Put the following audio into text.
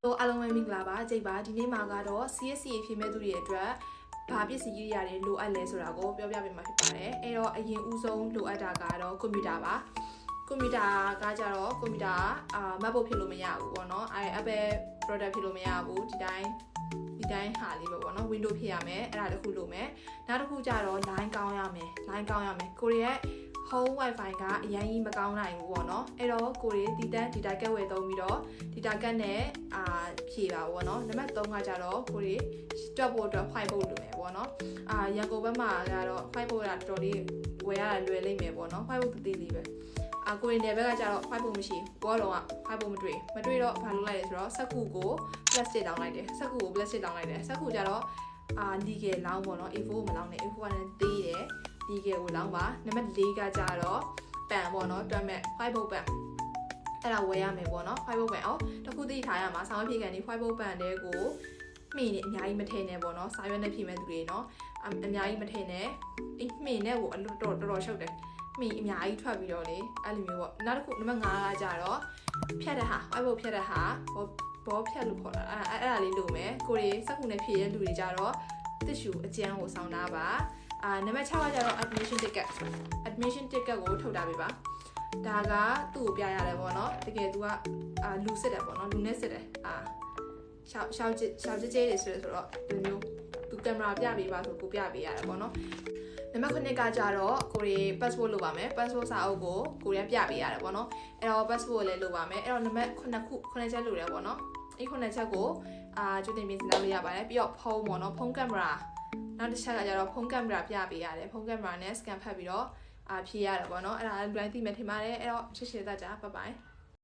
အားလုံးပဲမင်္ဂလာပါကြိတ်ပါဒီနေ့မှာကတော့ CSCA ဖြေမဲ့သူတွေအတွက်ဘာပစ္စည်းကြီးတွေလိုအပ်လဲဆိုတာကိုပြောပြပေးမှာဖြစ်ပါတယ်အဲ့တော့အရင်ဦးဆုံးလိုအပ်တာကတော့ကွန်ပျူတာပါကွန်ပျူတာကကြတော့ကွန်ပျူတာMacBook ဖြစ်လို့မရဘူးပေါ့နော်Apple product ဖြစ်လို့မရဘူးဒီတိုင်းဟာလေးပဲပေါ့နော် Windows ဖြစ်ရမယ်အဲ့ဒါတခုလိုမယ်နောက်တစ်ခုကြတော့ line ကောင်းရမယ်ကိုရီးယားhome wifi ကအရင်ကြီးမကောင်းနိုင်ဘူးပေါ့နော်အဲ့တော့ကိုရီတီတန်း data ကတ်ဝယ်သုံးပြီးတော့ data ကတ်နဲ့ဖြည့်ပါပေါ့နော်နံပါတ်3ကကြတော့ကိုရီတွက်ဖို့အတွက် file ပို့လိုမယ်ပေါ့နော်ရန်ကုန်ဘက်မှာကတော့ file ပို့တာတော်တော်လေးဝယ်ရတာလွယ်လိမ့်မယ်ပေါ့နော် file ပို့တည်လေးပဲကိုရီနယ်ဘက်ကကြတော့ file ပို့မရှိဘောလုံးက file ပို့မတွေ့တော့ဘာလုပ်လိုက်လဲဆိုတော့စက်ကူကို plastic တောင်းလိုက်တယ်စက်ကူကြတော့legal လောင်းပေါ့နော် A4 ကိုမလောင်းနဲ့ A4 ကလည်းသေးတယ်legal ကိုလောင်းပါနံပါတ်4ကကြတော့ပန်ပေါ့နော်တွက်မဲ့ fiber ပန်အဲ့ဒါဝယ်ရမယ်ပေါ့နော် fiber ပန်တခုသိထားရမှာဆောင်းဖြည့်ကန်ဒီ fiber ပန်တဲ့ကိုမှီနေအများကြီးမထည့်နဲ့ပေါ့နော်စာရွက်နဲ့ဖြည့်မဲ့သူတွေနော်အများကြီးမထည့်နဲ့မှီနဲ့ကိုအတော်ရှုပ်တယ်မှီအများကြီးထွက်ပြီးတော့လေအဲ့လိုမျိုးပေါ့နောက်တစ်ခုနံပါတ်5ကကြတော့ဖြတ်တဲ့ဟာ fiber ဖြတ်တဲ့ဟာဘောဖြတ်လို့ခေါ်တာအဲ့ဒါလေးလိုမယ်ကိုရီစက်ကူနဲ့ဖြည့်တဲ့လူတွေကြတော့တစ်ရှူအကျန်းကိုဆောင်းတာပါနံပါတ်6ကကျတော့ admission ticket ကိုထုတ်တာပေးပါဒါကသူ့ကိုပြရတယ်ပေါ့နော်တကယ်သူကလူစစ်တယ်ပေါ့နော်လူနဲ့စစ်တယ်ရှောက်ကြဲတွေဆိုတော့ဒီမျိုးသူကင်မရာပြပေးပါဆိုကိုပြပေးရတယ်ပေါ့နော်နံပါတ်9ကကြတော့ကိုရီ passport လိုပါမယ် passport စာအုပ်ကိုကိုရီပြပေးရတယ်ပေါ့နော်အဲ့တော့ passport လည်းလိုပါမယ်အဲ့တော့နံပါတ်9ချက်လိုတယ်ပေါ့နော်အဲ့9ချက်ကိုကြိုတင်ပြင်ဆင်လုပ်ရပါတယ်ပြီးတော့ဖုန်းပေါ့နော်ဖုန်းကင်မရာနောက်တစ်ချက်ကကြတော့ဖုန်းကင်မရာပြပေးရတယ်ဖုန်းကင်မရာနဲ့ scan ဖတ်ပြီးတော့ဖြည့်ရတယ်ပေါ့နော်အဲ့ဒါလူတိုင်းသိမယ်ထင်ပါတယ်အဲ့တော့ချစ်ချစ်သားကြ bye bye